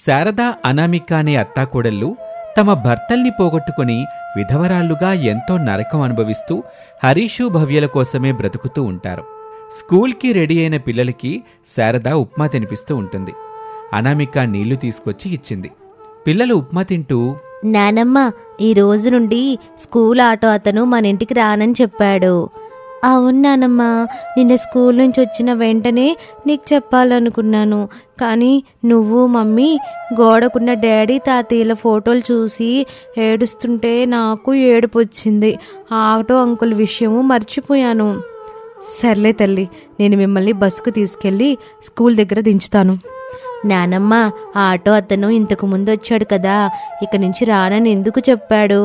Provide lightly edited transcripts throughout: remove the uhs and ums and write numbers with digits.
శారద, అనామిక అనే అత్తాకోడళ్ళు తమ భర్తల్ని పోగొట్టుకుని విధవరాళ్లుగా ఎంతో నరకం అనుభవిస్తూ హరీషు, భవ్యల కోసమే బ్రతుకుతూ ఉంటారు. స్కూల్కి రెడీ అయిన పిల్లలకి శారద ఉప్మా తినిపిస్తూ ఉంటుంది. అనామిక నీళ్లు తీసుకొచ్చి ఇచ్చింది. పిల్లలు ఉప్మా తింటూ, నానమ్మ, ఈ రోజు నుండి స్కూల్ ఆటో అతను మన ఇంటికి రానని చెప్పాడు. అవును నానమ్మ, నిన్న స్కూల్ నుంచి వచ్చిన వెంటనే నీకు చెప్పాలనుకున్నాను. కానీ నువ్వు మమ్మీ గోడకున్న డాడీ, తాతయ్యల ఫోటోలు చూసి ఏడుస్తుంటే నాకు ఏడుపు వచ్చింది. ఆటో అంకుల్ విషయము మర్చిపోయాను. సర్లే తల్లి, నేను మిమ్మల్ని బస్సుకు తీసుకెళ్ళి స్కూల్ దగ్గర దించుతాను. నానమ్మ, ఆటో అతను ఇంతకు ముందు వచ్చాడు కదా, ఇక నుంచి రానని ఎందుకు చెప్పాడు?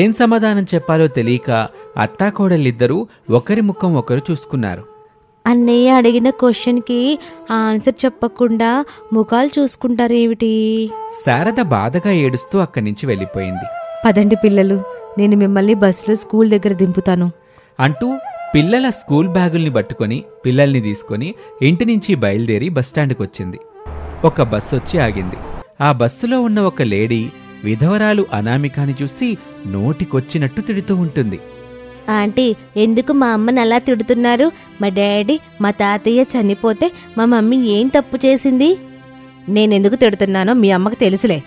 ఏం సమాధానం చెప్పాలో తెలియక అత్తాకోడళ్ళిద్దరూ ఒకరి ముఖం ఒకరు చూసుకున్నారు. అన్నయ్య అడిగిన క్వశ్చన్కి ఆన్సర్ చెప్పకుండా ముఖాలు చూసుకుంటారేమిటి? శారద బాధగా ఏడుస్తూ అక్కడి నుంచి వెళ్ళిపోయింది. పదండి పిల్లలు, నేను మిమ్మల్ని బస్సులో స్కూల్ దగ్గర దింపుతాను అంటూ పిల్లల స్కూల్ బ్యాగుల్ని పట్టుకొని పిల్లల్ని తీసుకొని ఇంటి నుంచి బయలుదేరి బస్టాండ్కి వచ్చింది. ఒక బస్సు వచ్చి ఆగింది. ఆ బస్సులో ఉన్న ఒక లేడీ విధవరాలు అనామికాని చూసి నోటికొచ్చినట్టు తిడుతూ ఉంటుంది. ఆంటీ, ఎందుకు మా అమ్మని అలా తిడుతున్నారు? మా డాడీ, మా తాతయ్య చనిపోతే మా మమ్మీ ఏం తప్పు చేసింది? నేనెందుకు తిడుతున్నానో మీ అమ్మకు తెలుసులే,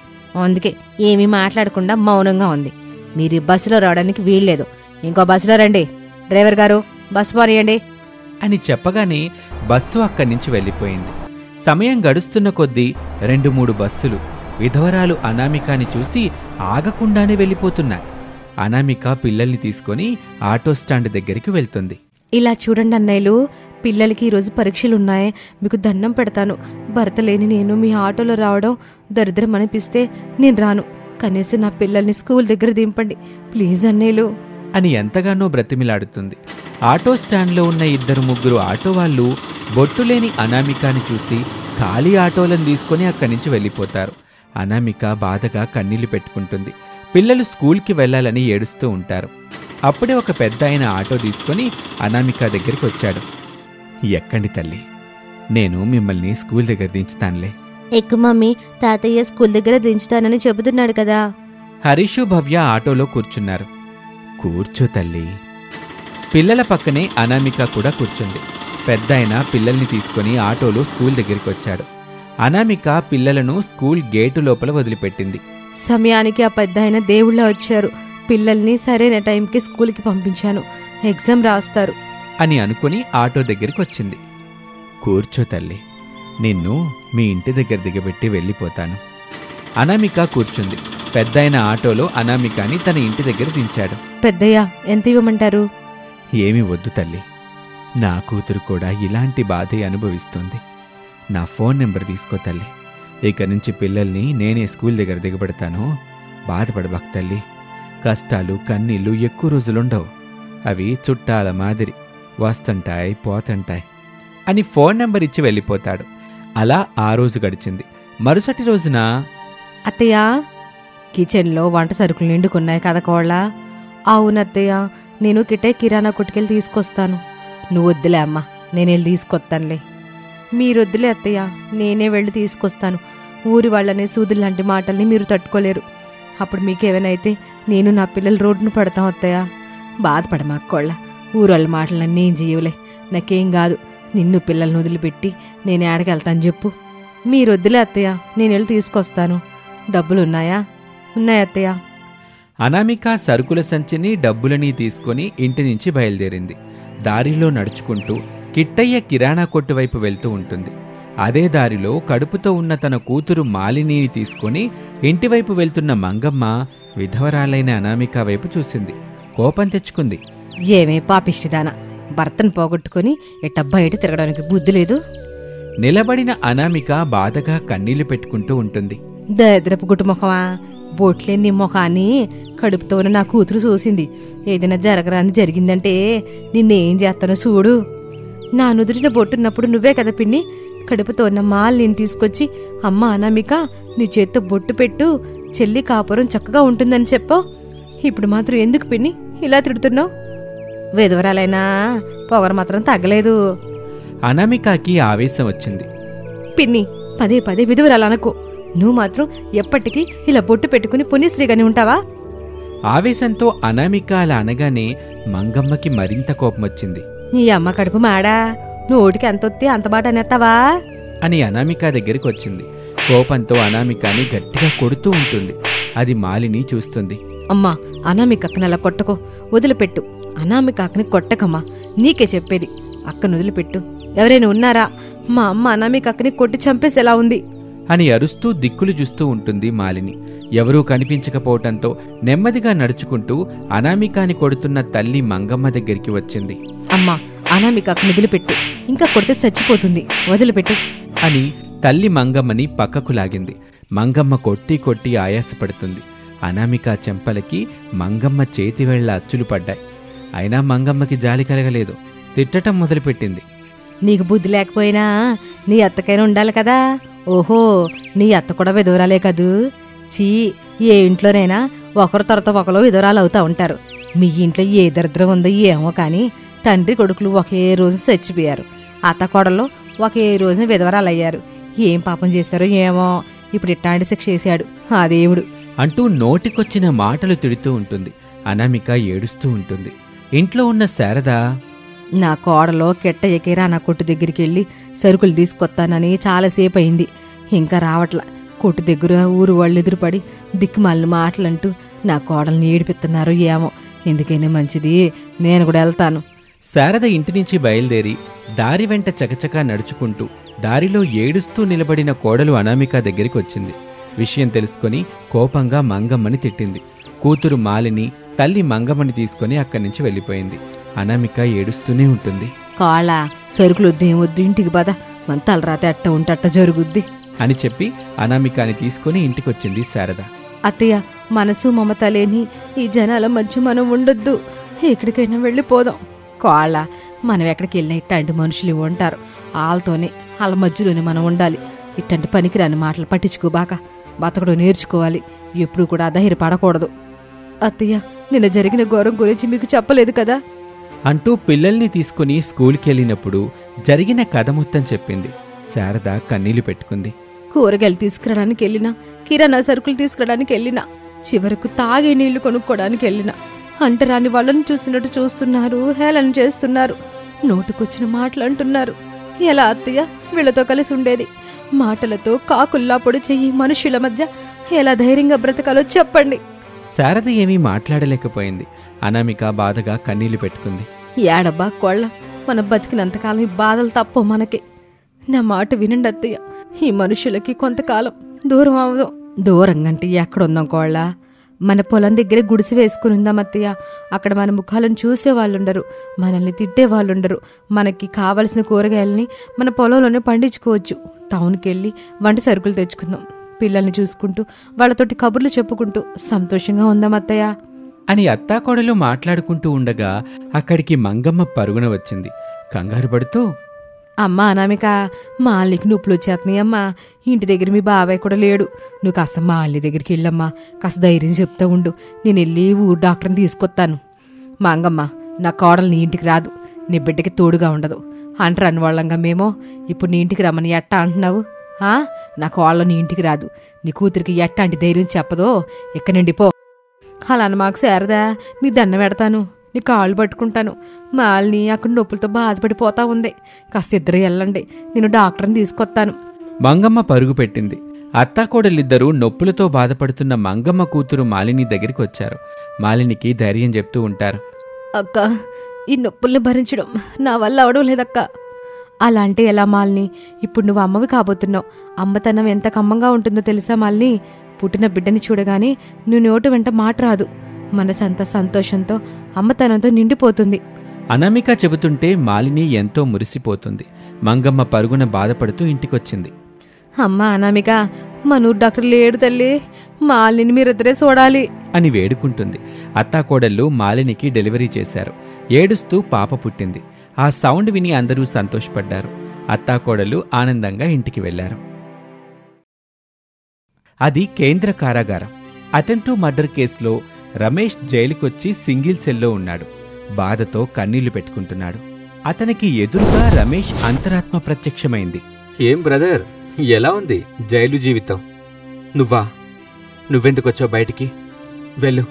అందుకే ఏమీ మాట్లాడకుండా మౌనంగా ఉంది. మీరు బస్సులో రావడానికి వీల్లేదు. ఇంకో బస్సులో రండి. డ్రైవర్ గారు, బస్సు పోనీయండి అని చెప్పగానే బస్సు అక్కడి నుంచి వెళ్ళిపోయింది. సమయం గడుస్తున్న కొద్దీ 2-3 బస్సులు విధవరాలు అనామికాని చూసి ఆగకుండానే వెళ్ళిపోతున్నాయి. అనామిక పిల్లల్ని తీసుకొని ఆటో స్టాండ్ దగ్గరికి వెళ్తుంది. ఇలా చూడండి అన్నయ్యలు, పిల్లలకి ఈరోజు పరీక్షలున్నాయి. మీకు దండం పెడతాను. భర్త లేని నేను మీ ఆటోలో రావడం దరిద్రం అనిపిస్తే నేను రాను. కనీసం నా పిల్లల్ని స్కూల్ దగ్గర దింపండి ప్లీజ్ అన్నయ్యలు అని ఎంతగానో బ్రతిమిలాడుతుంది. ఆటో స్టాండ్లో ఉన్న 2-3 ఆటో వాళ్ళు బొట్టులేని అనామికాని చూసి ఖాళీ ఆటోలను తీసుకొని అక్కడి నుంచి వెళ్ళిపోతారు. అనామిక బాధగా కన్నీళ్లు పెట్టుకుంటుంది. పిల్లలు స్కూల్కి వెళ్లాలని ఏడుస్తూ ఉంటారు. అప్పుడే ఒక పెద్ద ఆయన ఆటో తీసుకొని అనామిక దగ్గరికి వచ్చాడు. ఎక్కండి తల్లి, నేను మిమ్మల్ని స్కూల్ దగ్గర దించుతానులే. ఎక్కు మమ్మీ, తాతయ్య స్కూల్ దగ్గర దించుతానని చెబుతున్నాడు కదా. హరీషు, భవ్య ఆటోలో కూర్చున్నారు. కూర్చో తల్లి. పిల్లల పక్కనే అనామిక కూడా కూర్చుంది. పెద్దాయన పిల్లల్ని తీసుకుని ఆటోలో స్కూల్ దగ్గరికి వచ్చాడు. అనామిక పిల్లలను స్కూల్ గేటు లోపల వదిలిపెట్టింది. సమయానికి ఆ పెద్దాయన దేవుళ్ళ వచ్చారు. పిల్లల్ని సరైన టైంకి స్కూల్కి పంపించాను. ఎగ్జామ్ రాస్తారు అని అనుకుని ఆటో దగ్గరికి వచ్చింది. కూర్చో తల్లి, నిన్ను మీ ఇంటి దగ్గర దిగబెట్టి వెళ్ళిపోతాను. అనామిక కూర్చుంది. పెద్దాయన ఆటోలో అనామికాని తన ఇంటి దగ్గర దించాడు. పెద్దయ్య, ఎంత ఇవ్వమంటారు? ఏమీ వద్దు తల్లి, నా కూతురు కూడా ఇలాంటి బాధే అనుభవిస్తుంది. నా ఫోన్ నెంబర్ తీసుకో తల్లి. ఇక నుంచి పిల్లల్ని నేనే స్కూల్ దగ్గర దిగబెడతాను. బాధపడబాకు తల్లి. కష్టాలు, కన్నీళ్లు ఎక్కువ రోజులుండవు. అవి చుట్టాల మాదిరి వస్తుంటాయి, పోతుంటాయి అని ఫోన్ నెంబర్ ఇచ్చి వెళ్ళిపోతాడు. అలా ఆ రోజు గడిచింది. మరుసటి రోజున, అత్తయ్య, కిచెన్లో వంట సరుకులు నిండుకున్నాయి కదా కోళ్ళ? అవునత్తయ్య, నేను కిటే కిరాణా కొట్టుకెళ్ళి తీసుకొస్తాను. నువ్వు వద్దులే అమ్మా, నేనెళ్ళి తీసుకొస్తానులే. మీరొద్దులే అత్తయ్య, నేనే వెళ్ళి తీసుకొస్తాను. ఊరి వాళ్ళనే సూదులాంటి మాటల్ని మీరు తట్టుకోలేరు. అప్పుడు మీకేమైనా నేను నా పిల్లలు రోడ్డును పడతాం అత్తయ్య. బాధపడమా కోళ్ళ, ఊరోళ్ళ మాటలన్నీ ఏం చెయ్యవులే. నాకేం కాదు. నిన్ను పిల్లల్ని వదిలిపెట్టి నేను ఏడకెళ్తాను చెప్పు. మీరొద్దులే అత్తయ్య, నేనెళ్ళి తీసుకొస్తాను. డబ్బులున్నాయా? ఉన్నాయత్తయ్య. అనామిక సరుకుల సంచిని, డబ్బులని తీసుకుని ఇంటి నుంచి బయలుదేరింది. దారిలో నడుచుకుంటూ కిట్టయ్య కిరాణా కొట్టు వైపు వెళ్తూ ఉంటుంది. అదే దారిలో కడుపుతో ఉన్న తన కూతురు మాలినిని తీసుకుని ఇంటివైపు వెళ్తున్న మంగమ్మ విధవరాలైన అనామిక వైపు చూసింది. కోపం తెచ్చుకుంది. ఏమే పాపిష్టిదానా, భర్తను పోగొట్టుకుని ఎట్టబ్బా ఎటు తిరగడానికి బుద్ధి లేదు. నిలబడిన అనామిక బాధగా కన్నీళ్లు పెట్టుకుంటూ ఉంటుంది. దరిద్రపు గుట్టుముఖమా, బొట్లేని నీ ముఖాన్ని కడుపుతో ఉన్న నా కూతురు చూసింది. ఏదైనా జరగరాని జరిగిందంటే నిన్నేం చేస్తానో చూడు. నా నుదుటిన బొట్టున్నప్పుడు నువ్వే కదా పిన్ని కడుపుతో ఉన్న మాల్ని తీసుకొచ్చి, అమ్మ అనామిక, నీ చేత్తో బొట్టు పెట్టు, చెల్లి కాపురం చక్కగా ఉంటుందని చెప్పావు. ఇప్పుడు మాత్రం ఎందుకు పిన్ని ఇలా తిడుతున్నావు? విధవరాలైనా పొగరు మాత్రం తగ్గలేదు. అనామికకి ఆవేశం వచ్చింది. పిన్ని, పదే పదే విధవరాలనకు. నువ్వు మాత్రం ఎప్పటికీ ఇలా బొట్టు పెట్టుకుని పుణ్యశ్రీగాని ఉంటావా? ఆవేశంతో అనామిక అలా అనగానే మంగమ్మకి మరింత కోపమొచ్చింది. నీ అమ్మ కడుపు మాడా, నోటికి ఎంతొత్తి అంత మాట అనేస్తావా అని అనామిక దగ్గరికి వచ్చింది. కోపంతో అనామికని గట్టిగా కొడుతూ ఉంటుంది. అది మాలిని చూస్తుంది. అమ్మా, అనామిక అక్కని అలా కొట్టకో, వదిలిపెట్టు. అనామిక అక్కని కొట్టకమ్మా, నీకే చెప్పేది. అక్కను వదిలిపెట్టు. ఎవరైనా ఉన్నారా? మా అమ్మ అనామిక అక్కని కొట్టి చంపేసేలా ఉంది అని అరుస్తూ దిక్కులు చూస్తూ ఉంటుంది మాలిని. ఎవరూ కనిపించకపోవటంతో నెమ్మదిగా నడుచుకుంటూ అనామికాని కొడుతున్న తల్లి మంగమ్మ దగ్గరికి వచ్చింది. అమ్మా, అనామిక అక్కని వదిలిపెట్టు, ఇంకా కొడితే చచ్చిపోతుంది, వదిలిపెట్టు అని తల్లి మంగమ్మని పక్కకు లాగింది. మంగమ్మ కొట్టి కొట్టి ఆయాసపడుతుంది. అనామిక చెంపలకి మంగమ్మ చేతివేళ్ల అచ్చులు పడ్డాయి. అయినా మంగమ్మకి జాలి కలగలేదు. తిట్టటం మొదలుపెట్టింది. నీకు బుద్ధి లేకపోయినా నీ అత్తకైనా ఉండాలి కదా. ఓహో, నీ అత్త కూడా విధవరాలే కదూ. చీ, ఏ ఇంట్లోనైనా ఒకరు తర్వాత ఒకరు విధవరాలు అవుతా ఉంటారు. మీ ఇంట్లో ఏ దరిద్రం ఉందో ఏమో కానీ తండ్రి కొడుకులు ఒకే రోజు చచ్చిపోయారు. అత్త కోడల్లో ఒకే రోజున విధవరాలయ్యారు. ఏం పాపం చేశారో ఏమో, ఇప్పుడు ఇట్లాంటి శిక్ష చేశాడు ఆ దేవుడు అంటూ నోటికొచ్చిన మాటలు తిడుతూ ఉంటుంది. అనామిక ఏడుస్తూ ఉంటుంది. ఇంట్లో ఉన్న శారద, నా కోడలో కెట్ట ఎకేరా నా కొట్టు దగ్గరికి వెళ్ళి సరుకులు తీసుకొస్తానని చాలాసేపు అయింది, ఇంకా రావట్లా. కొట్టు దగ్గర ఊరు వాళ్ళు ఎదురుపడి దిక్కుమాలిన మాటలంటూ నా కోడల్ని ఏడిపిస్తున్నారు ఏమో. ఎందుకైనా మంచిది, నేను కూడా వెళ్తాను. శారద ఇంటి నుంచి బయలుదేరి దారి వెంట చకచకా నడుచుకుంటూ దారిలో ఏడుస్తూ నిలబడిన కోడలు అనామిక దగ్గరికి వచ్చింది. విషయం తెలుసుకుని కోపంగా మంగమ్మని తిట్టింది. కూతురు మాలిని తల్లి మంగమ్మని తీసుకుని అక్కడి నుంచి వెళ్ళిపోయింది. అనామిక ఏడుస్తూనే ఉంటుంది. కాళ్ళ సరుకులు వద్దు, ఏమొద్దు, ఇంటికి పద, మన తలరాత అట్ట ఉంటే అట్ట జరుగుద్ది అని చెప్పి అనామికాని తీసుకుని ఇంటికొచ్చింది శారద. అత్తయ్య, మనసు మమత లేని ఈ జనాల మధ్య మనం ఉండొద్దు, ఎక్కడికైనా వెళ్ళిపోదాం. కాళ్ళ మనం ఎక్కడికి వెళ్ళినా ఇట్లాంటి మనుషులు ఉంటారు, వాళ్ళతోనే వాళ్ళ మధ్యలోనే మనం ఉండాలి. ఇట్లాంటి పనికిరాని మాటలు పట్టించుకోబాక, బతకడం నేర్చుకోవాలి. ఎప్పుడు కూడా అధైర్యపడకూడదు. అత్తయ్య, నిన్న జరిగిన ఘోరం గురించి మీకు చెప్పలేదు కదా అంటూ పిల్లల్ని తీసుకుని స్కూల్కి వెళ్ళినప్పుడు జరిగిన కథ మొత్తం చెప్పింది. శారద కన్నీళ్లు పెట్టుకుంది. కూరగాయలు తీసుకురావడానికి వెళ్ళినా, కిరాణా సరుకులు తీసుకురావడానికి వెళ్ళినా, చివరకు తాగే నీళ్లు కొనుక్కోవడానికి వెళ్ళినా అంటరాని వాళ్ళని చూసినట్టు చూస్తున్నారు, హేళన చేస్తున్నారు, నోటుకొచ్చిన మాటలు అంటున్నారు. ఎలా అత్తయ్య వీళ్ళతో కలిసి ఉండేది? మాటలతో కాకుల్లా పొడి చెయ్యి మనుషుల మధ్య ఎలా ధైర్యంగా బ్రతకాలో చెప్పండి. శారద ఏమీ మాట్లాడలేకపోయింది. అనామిక బాధగా కన్నీళ్లు పెట్టుకుంది. ఏడబ్బా కోళ్ళ, మన బతికినంతకాలం ఈ బాధలు తప్ప మనకి. నా మాట వినండి అత్తయ్య, ఈ మనుషులకి కొంతకాలం దూరం అవదాం. దూరంగంటే ఎక్కడుందాం కోళ్ళ? మన పొలం దగ్గరే గుడిసె వేసుకుని ఉందాం అత్తయ్య. అక్కడ మన ముఖాలను చూసేవాళ్ళుండరు, మనల్ని తిట్టేవాళ్ళుండరు. మనకి కావలసిన కూరగాయలని మన పొలంలోనే పండించుకోవచ్చు. టౌన్కి వెళ్ళి వంట సరుకులు తెచ్చుకుందాం. పిల్లల్ని చూసుకుంటూ వాళ్ళతోటి కబుర్లు చెప్పుకుంటూ సంతోషంగా ఉందాం అత్తయ్య అని అత్తాకోడలు మాట్లాడుకుంటూ ఉండగా అక్కడికి మంగమ్మ పరుగున వచ్చింది. కంగారు పడుతూ, అమ్మా అనామిక, మాలినికి నొప్పులు వచ్చేస్తున్నాయి అమ్మా. ఇంటి దగ్గర మీ బాబాయ్ కూడా లేడు. నువ్వు కాస్త మాలి దగ్గరికి వెళ్ళమ్మా, కాస్త ధైర్యం చెప్తా ఉండు. నేను వెళ్ళి ఊరు డాక్టర్ని తీసుకొస్తాను. మంగమ్మ, నా కోడలు నీ ఇంటికి రాదు, నీ బిడ్డకి తోడుగా ఉండదు అంటారు అన్నవాళ్ళంగా మేమో. ఇప్పుడు నీ ఇంటికి రమ్మని ఎట్టా అంటున్నావు? నా కోళ్ళ నీ ఇంటికి రాదు, నీ కూతురికి ఎట్టాంటి ధైర్యం చెప్పదో. ఎక్కడి నుండి పో. అలా మాకు శారదా, నీ దండం పెడతాను, నీ కాళ్ళు పట్టుకుంటాను. మాలిని అక్కడ నొప్పులతో బాధపడిపోతా ఉంది. కాస్త ఇద్దరు వెళ్ళండి, నేను డాక్టర్ని తీసుకొస్తాను. మంగమ్మ పరుగు పెట్టింది. అత్తాకోడలిద్దరూ నొప్పులతో బాధపడుతున్న మంగమ్మ కూతురు మాలిని దగ్గరికి వచ్చారు. మాలినికి ధైర్యం చెప్తూ ఉంటారు. అక్క, ఈ నొప్పుల్ని భరించడం నా వల్ల అవడం లేదక్క. అలా అంటే ఎలా మాలిని? ఇప్పుడు నువ్వు అమ్మవి కాబోతున్నావు. అమ్మతనం ఎంత కమ్మంగా ఉంటుందో తెలుసా మాలిని? పుట్టిన బిడ్డని చూడగానే నువ్వు నోటు వెంట మాట రాదు, మనసంతా సంతోషంతో అమ్మతనంతో నిండిపోతుంది. అనామిక చెబుతుంటే మాలిని ఎంతో మురిసిపోతుంది. మంగమ్మ పరుగున బాధపడుతూ ఇంటికొచ్చింది. అమ్మా అనామిక, మనూరు డాక్టర్ లేడు తల్లి, మాలిని మీరిద్దరే చూడాలి అని వేడుకుంటుంది. అత్తాకోడళ్ళు మాలినికి డెలివరీ చేశారు. ఏడుస్తూ పాప పుట్టింది. ఆ సౌండ్ విని అందరూ సంతోషపడ్డారు. అత్తాకోడళ్ళు ఆనందంగా ఇంటికి వెళ్లారు. అది కేంద్ర కారాగారం. అటెంప్ట్ టు మర్డర్ కేసులో రమేష్ జైలుకొచ్చి సింగిల్ సెల్లో ఉన్నాడు. బాధతో కన్నీళ్లు పెట్టుకుంటున్నాడు. అతనికి ఎదురుగా రమేష్ అంతరాత్మ ప్రత్యక్షమైంది. ఏం బ్రదర్, ఎలా ఉంది జైలు జీవితం? నువ్వా? నువ్వెందుకొచ్చావు బయటికి? వెళ్ళు,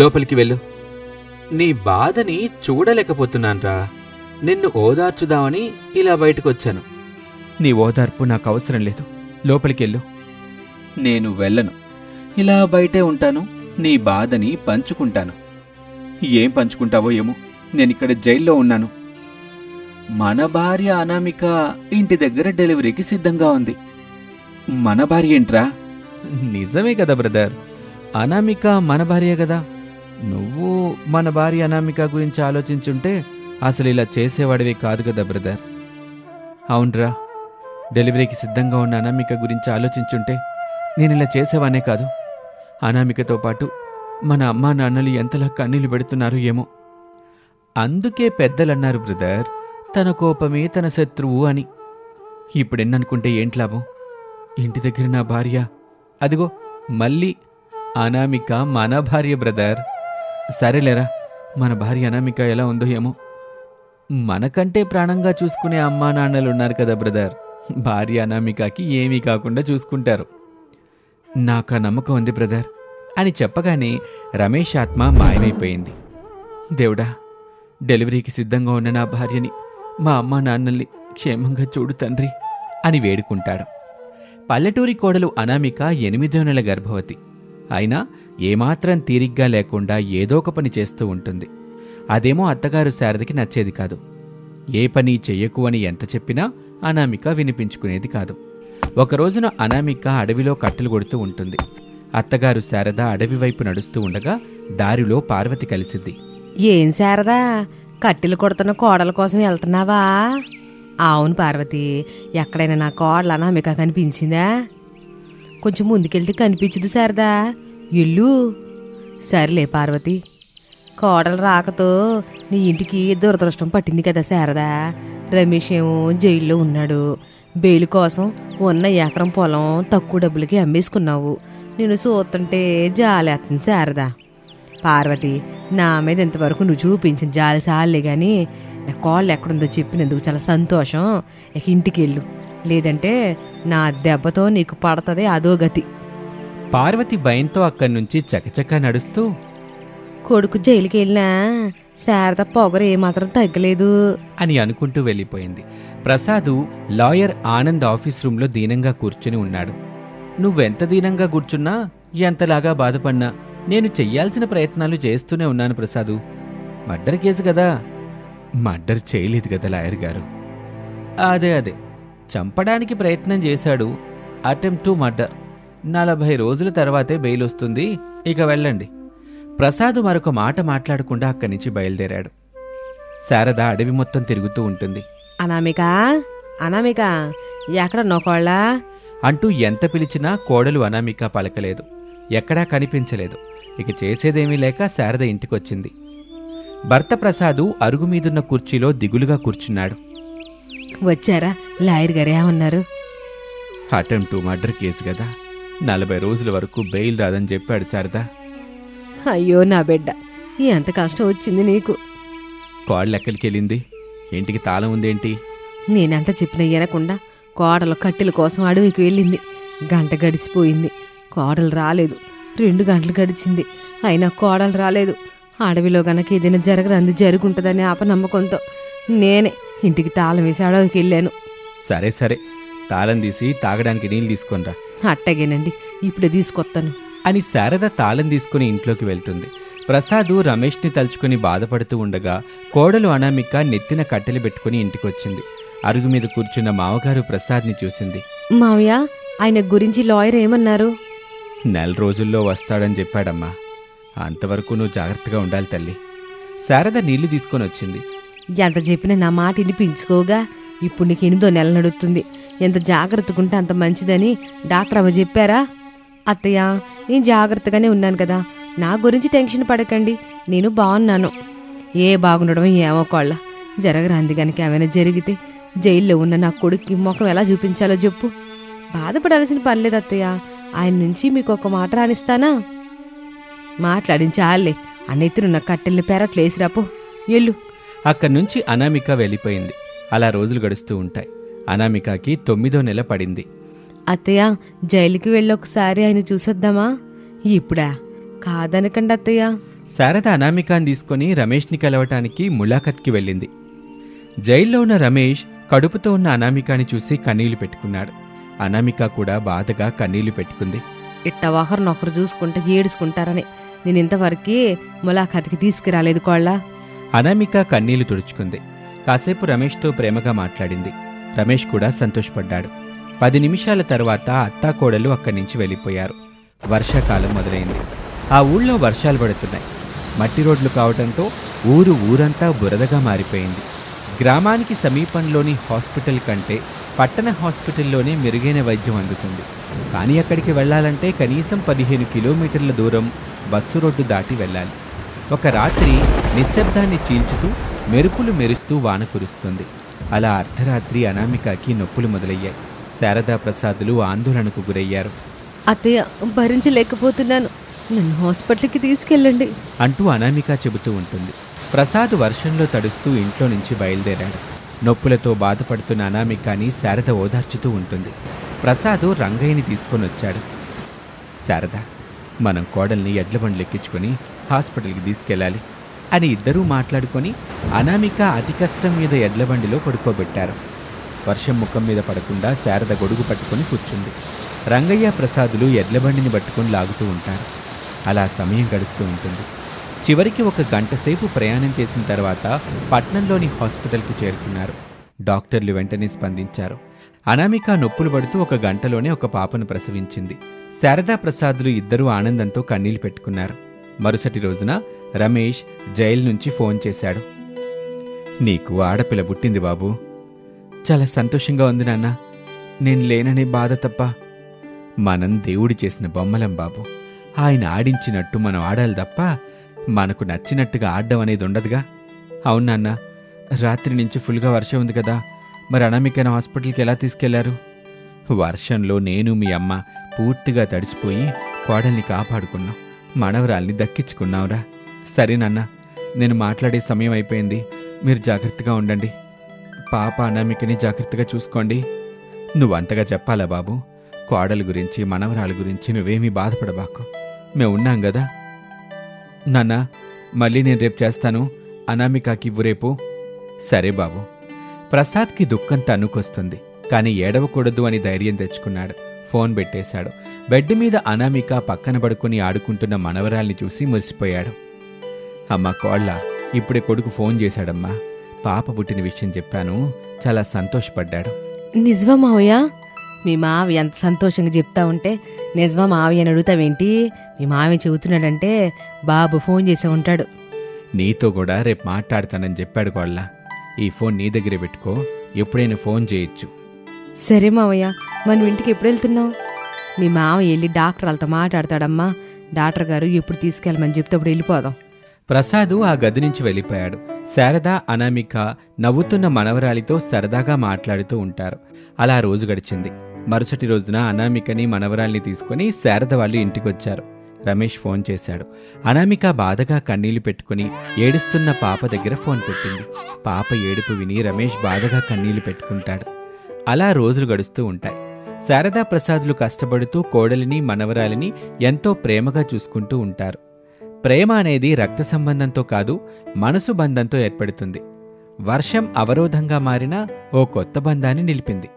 లోపలికి వెళ్ళు. నీ బాధని చూడలేకపోతున్నాన్రా. నిన్ను ఓదార్చుదామని ఇలా బయటకొచ్చాను. నీ ఓదార్పు నాకు అవసరం లేదు. లోపలికెళ్ళు. నేను వెళ్ళను. ఇలా బయటే ఉంటాను. నీ బాధని పంచుకుంటాను. ఏం పంచుకుంటావో ఏమో. నేనిక్కడ జైల్లో ఉన్నాను. మన భార్య అనామిక ఇంటి దగ్గర డెలివరీకి సిద్ధంగా ఉంది. మన భార్య ఏంట్రా? నిజమే కదా బ్రదర్, అనామిక మన భార్య కదా. నువ్వు మన భార్య అనామిక గురించి ఆలోచించుంటే అసలు ఇలా చేసేవాడివి కాదు కదా బ్రదర్. అవునరా, డెలివరీకి సిద్ధంగా ఉన్న అనామిక గురించి ఆలోచించుంటే నేను ఇలా చేసేవానే కాదు. అనామికతో పాటు మన అమ్మా నాన్నలు ఎంతలా కన్నీళ్లు పెడుతున్నారు ఏమో. అందుకే పెద్దలన్నారు బ్రదర్, తన కోపమే తన శత్రువు అని. ఇప్పుడెన్ననుకుంటే ఏంటి లాభం? ఇంటి దగ్గర నా భార్య, అదిగో మళ్ళీ అనామిక మన భార్య బ్రదర్. సరేలేరా, మన భార్య అనామిక ఎలా ఉందో ఏమో. మనకంటే ప్రాణంగా చూసుకునే అమ్మా నాన్నలున్నారు కదా బ్రదర్. భార్య అనామికకి ఏమీ కాకుండా చూసుకుంటారు. నాకా నమ్మకం ఉంది బ్రదర్ అని చెప్పగానే రమేష్ ఆత్మ మాయమైపోయింది. దేవుడా, డెలివరీకి సిద్ధంగా ఉన్న నా భార్యని, మా అమ్మా నాన్నల్ని క్షేమంగా చూడు తండ్రి అని వేడుకుంటాడు. పల్లెటూరి కోడలు అనామిక 8వ నెల గర్భవతి. అయినా ఏమాత్రం తీరిగ్గా లేకుండా ఏదో ఒక పని చేస్తూ ఉంటుంది. అదేమో అత్తగారు శారదకి నచ్చేది కాదు. ఏ పని చెయ్యకు అని ఎంత చెప్పినా అనామిక వినిపించుకునేది కాదు. ఒకరోజున అనామిక అడవిలో కట్టెలు కొడుతూ ఉంటుంది. అత్తగారు శారద అడవి వైపు నడుస్తూ ఉండగా దారిలో పార్వతి కలిసింది. ఏం శారదా, కట్టెలు కొడుతున్న కోడల కోసం వెళ్తున్నావా? అవును పార్వతి, ఎక్కడైనా నా కోడలు అనామిక కనిపించిందా? కొంచెం ముందుకెళ్తే కనిపించదు శారదా, ఇల్లు. సర్లే పార్వతి, కోడలు రాకతో నీ ఇంటికి దురదృష్టం పట్టింది కదా శారదా. రమేష్ ఏమో జైల్లో ఉన్నాడు. బెయిల్ కోసం ఉన్న ఎకరం పొలం తక్కువ డబ్బులకి అమ్మేసుకున్నావు. నేను చూస్తుంటే జాలేస్తుంది శారదా. పార్వతి, నా మీద ఇంతవరకు నువ్వు చూపించిన జాలి సాలే గాని నా కోళ్ళు ఎక్కడుందో చెప్పినందుకు చాలా సంతోషం. ఇక ఇంటికి వెళ్ళు, లేదంటే నా దెబ్బతో నీకు పడుతుంది అదో గతి. పార్వతి భయంతో అక్కడి నుంచి చకచకా నడుస్తూ, కొడుకు జైలుకి వెళ్ళినా శారద పొగరు ఏమాత్రం తగ్గలేదు అని అనుకుంటూ వెళ్ళిపోయింది. ప్రసాదు లాయర్ ఆనంద్ ఆఫీస్ రూంలో దీనంగా కూర్చుని ఉన్నాడు. నువ్వెంత దీనంగా కూర్చున్నా, ఎంతలాగా బాధపడినా నేను చెయ్యాల్సిన ప్రయత్నాలు చేస్తూనే ఉన్నాను ప్రసాదు. మర్డర్ కేసు కదా. మర్డర్ చేయలేదు కదా లాయర్ గారు. అదే చంపడానికి ప్రయత్నం చేశాడు. Attempt to murder. 40 రోజుల తర్వాతే బెయిల్ వస్తుంది. ఇక వెళ్ళండి. ప్రసాదు మరొక మాట మాట్లాడకుండా అక్కడి నుంచి బయలుదేరాడు. శారద అడవి మొత్తం తిరుగుతూ ఉంటుంది. అనామిక, అనామిక, ఎక్కడ నోకోళ్ళ అంటూ ఎంత పిలిచినా కోడలు అనామిక పలకలేదు. ఎక్కడా కనిపించలేదు. ఇక చేసేదేమీ లేక శారద ఇంటికొచ్చింది. భర్త ప్రసాదు అరుగు మీదున్న కుర్చీలో దిగులుగా కూర్చున్నాడు. వచ్చారా? లాయర్ గారు ఏమన్నారు? అటెంప్ట్ టు మర్డర్ కేసు కదా, 40 రోజుల వరకు బెయిల్ రాదని చెప్పాడు శారద. అయ్యో నా బిడ్డ, ఎంత కష్టం వచ్చింది నీకు. కోడలు ఎక్కడికెళ్ళింది? ఇంటికి తాళం ఉందేంటి? నేనెంత చెప్పినా వినకుండా కోడలు కట్టెల కోసం అడవికి వెళ్ళింది. గంట గడిచిపోయింది, కోడలు రాలేదు. 2 గంటలు గడిచింది, అయినా కోడలు రాలేదు. అడవిలో గనక ఏదైనా జరగరంది జరుగుంటుందని అపనమ్మకంతో నేనే ఇంటికి తాళం వేసి అడవికి వెళ్ళాను. సరే, తాళం తీసి తాగడానికి నీళ్ళు తీసుకొనిరా. అట్టగేనండి, ఇప్పుడే తీసుకొస్తాను అని శారద తాళం తీసుకుని ఇంట్లోకి వెళ్తుంది. ప్రసాదు రమేష్ని తలుచుకుని బాధపడుతూ ఉండగా కోడలు అనామిక నెత్తిన కట్టెలు పెట్టుకుని ఇంటికొచ్చింది. అరుగు మీద కూర్చున్న మామగారు ప్రసాద్ని చూసింది. మావయ్య, ఆయన గురించి లాయర్ ఏమన్నారు? 4 రోజుల్లో వస్తాడని చెప్పాడమ్మా. అంతవరకు నువ్వు జాగ్రత్తగా ఉండాలి తల్లి. శారద నీళ్లు తీసుకొని వచ్చింది. ఎంత చెప్పినా నా మాట వినిపించుకోగా. ఇప్పుడు నీకు 8వ నెల నడుస్తుంది. ఎంత జాగ్రత్తగా అంత మంచిదని డాక్టర్ అమ్మ చెప్పారా? అత్తయ్య, నేను జాగ్రత్తగానే ఉన్నాను కదా, నా గురించి టెన్షన్ పడకండి. నేను బాగున్నాను. ఏ బాగుండడం ఏమో కోళ్ళ. జరగరాంది గనక ఏమైనా జరిగితే జైల్లో ఉన్న నా కొడుక్కి ముఖం ఎలా చూపించాలో చెప్పు. బాధపడాల్సిన పనిలేదు అత్తయ్య. ఆయన నుంచి మీకు ఒక మాట రానిస్తానా? మాట్లాడించాలే. అన్నెత్తునున్న కట్టెల్ని పెరట్లేసిరాపో, ఎల్లు. అక్కడి నుంచి అనామిక వెళ్ళిపోయింది. అలా రోజులు గడుస్తూ ఉంటాయి. అనామికకి 9వ నెల పడింది. అత్తయ్య, జైలుకి వెళ్ళి ఒకసారి ఆయన చూసొద్దామా? ఇప్పుడా? కాదనకండి అత్తయ్య. శారద అనామికాని తీసుకుని రమేష్ని కలవటానికి ములాఖత్కి వెళ్ళింది. జైల్లో ఉన్న రమేష్ కడుపుతో ఉన్న అనామికాని చూసి కన్నీళ్లు పెట్టుకున్నాడు. అనామిక కూడా బాధగా కన్నీళ్లు పెట్టుకుంది. ఇట్ట ఒకరినొకరు చూసుకుంటే ఏడుచుకుంటారని నేను ఇంతవరకు ములాఖాతికి తీసుకురాలేదు కోళ్ళ. అనామిక కన్నీళ్లు తుడుచుకుంది. కాసేపు రమేష్తో ప్రేమగా మాట్లాడింది. రమేష్ కూడా సంతోషపడ్డాడు. 10 నిమిషాల తర్వాత అత్తాకోడలు అక్కడి నుంచి వెళ్ళిపోయారు. వర్షాకాలం మొదలైంది. ఆ ఊళ్ళో వర్షాలు పడుతున్నాయి. మట్టి రోడ్లు కావడంతో ఊరంతా బురదగా మారిపోయింది. గ్రామానికి సమీపంలోని హాస్పిటల్ కంటే పట్టణ హాస్పిటల్లోనే మెరుగైన వైద్యం అందుతుంది. కానీ అక్కడికి వెళ్లాలంటే కనీసం 15 కిలోమీటర్ల దూరం బస్సు రోడ్డు దాటి వెళ్ళాలి. ఒక రాత్రి నిశ్శబ్దాన్ని చీల్చుతూ మెరుపులు మెరుస్తూ వాన కురుస్తుంది. అలా అర్ధరాత్రి అనామికకి నొప్పులు మొదలయ్యాయి. శారదా ప్రసాదులు ఆందోళనకు గురయ్యారు. అత్తయ్య, భరించలేకపోతున్నాను, నన్ను హాస్పిటల్కి తీసుకెళ్ళండి అంటూ అనామిక చెబుతూ ఉంటుంది. ప్రసాద్ వర్షంలో తడుస్తూ ఇంట్లో నుంచి బయలుదేరాడు. నొప్పులతో బాధపడుతున్న అనామికాని శారద ఓదార్చుతూ ఉంటుంది. ప్రసాద్ రంగయ్యని తీసుకొనొచ్చాడు. శారద, మనం కోడల్ని ఎడ్లబండ్లు ఎక్కించుకుని హాస్పిటల్కి తీసుకెళ్ళాలి అని ఇద్దరూ మాట్లాడుకొని అనామిక అతి కష్టం మీద ఎడ్లబండిలో పడుకోబెట్టారు. వర్షం ముఖం మీద పడకుండా శారద గొడుగు పట్టుకుని కూర్చుంది. రంగయ్య, ప్రసాదులు ఎడ్లబండిని పట్టుకుని లాగుతూ ఉంటారు. అలా సమయం గడుస్తూ ఉంటుంది. చివరికి 1 గంట సేపు ప్రయాణం చేసిన తర్వాత పట్నంలోని హాస్పిటల్కు చేరుకున్నారు. డాక్టర్లు వెంటనే స్పందించారు. అనామిక నొప్పులు పడుతూ 1 గంటలోనే ఒక పాపను ప్రసవించింది. శారదా ప్రసాదులు ఇద్దరూ ఆనందంతో కన్నీళ్లు పెట్టుకున్నారు. మరుసటి రోజున రమేష్ జైలు నుంచి ఫోన్ చేశాడు. నీకు ఆడపిల్ల పుట్టింది బాబు. చాలా సంతోషంగా ఉంది నాన్న. నేను లేననే బాధ తప్ప. మనం దేవుడు చేసిన బొమ్మలం బాబు. ఆయన ఆడించినట్టు మనం ఆడాలి తప్ప మనకు నచ్చినట్టుగా ఆడడం అనేది ఉండదుగా. అవునాన్న, రాత్రి నుంచి ఫుల్గా వర్షం ఉంది కదా, మరి అనామికను హాస్పిటల్కి ఎలా తీసుకెళ్లారు? వర్షంలో నేను మీ అమ్మ పూర్తిగా తడిసిపోయి కోడల్ని కాపాడుకున్నాం, మనవరాల్ని దక్కించుకున్నావురా. సరేనన్నా, నేను మాట్లాడే సమయం అయిపోయింది. మీరు జాగ్రత్తగా ఉండండి. పాప అనామికని జాగ్రత్తగా చూసుకోండి. నువ్వంతగా చెప్పాలా బాబు? కోడల గురించి, మనవరాల గురించి నువ్వేమీ బాధపడబాకు. మేమున్నాం కదా. నాన్నా, మళ్ళీ నేను రేపు చేస్తాను. అనామికకి ఇవ్వు రేపు. సరే బాబు. ప్రసాద్కి దుఃఖం తన్నుకొస్తుంది, కానీ ఏడవకూడదు అని ధైర్యం తెచ్చుకున్నాడు. ఫోన్ పెట్టేశాడు. బెడ్ మీద అనామిక పక్కన పడుకుని ఆడుకుంటున్న మనవరాల్ని చూసి మురిసిపోయాడు. అమ్మా కోళ్ళ, ఇప్పుడే కొడుకు ఫోన్ చేశాడమ్మా. పాప పుట్టిన విషయం చెప్పాను. చాలా సంతోషపడ్డాడు. నిజమా మావయ్య? మీ మావి ఎంత సంతోషంగా చెప్తా ఉంటే నిజమా మావి అని అడుగుతావేంటి? మీ మావి చెబుతున్నాడంటే బాబు ఫోన్ చేసే ఉంటాడు. నీతో కూడా రేపు మాట్లాడతానని చెప్పాడు కోళ్ళ. ఈ ఫోన్ నీ దగ్గరే పెట్టుకో, ఎప్పుడైనా ఫోన్ చేయొచ్చు. సరే మావయ్య, మనం ఇంటికి ఎప్పుడు వెళ్తున్నావు? మీ మావ వెళ్ళి డాక్టర్ వాళ్ళతో మాట్లాడతాడమ్మా. డాక్టర్ గారు ఎప్పుడు తీసుకెళ్ళమని చెప్తే అప్పుడు వెళ్ళిపోదాం. ప్రసాదు ఆ గది నుంచి వెళ్ళిపోయాడు. శారద, అనామిక నవ్వుతున్న మనవరాలితో సరదాగా మాట్లాడుతూ ఉంటారు. అలా రోజు గడిచింది. మరుసటి రోజున అనామికని మనవరాల్ని తీసుకుని శారద వాళ్ళు ఇంటికొచ్చారు. రమేష్ ఫోన్ చేశాడు. అనామిక బాధగా కన్నీళ్లు పెట్టుకుని ఏడుస్తున్న పాప దగ్గర ఫోన్ పెట్టింది. పాప ఏడుపు విని రమేష్ బాధగా కన్నీళ్లు పెట్టుకుంటాడు. అలా రోజులు గడుస్తూ ఉంటాయి. శారదా ప్రసాదులు కష్టపడుతూ కోడలిని, మనవరాలిని ఎంతో ప్రేమగా చూసుకుంటూ ఉంటారు. ప్రేమ అనేది రక్త సంబంధంతో కాదు, మనసు బంధంతో ఏర్పడుతుంది. వర్షం అవరోధంగా మారినా ఓ కొత్త బంధాన్ని నిలిపింది.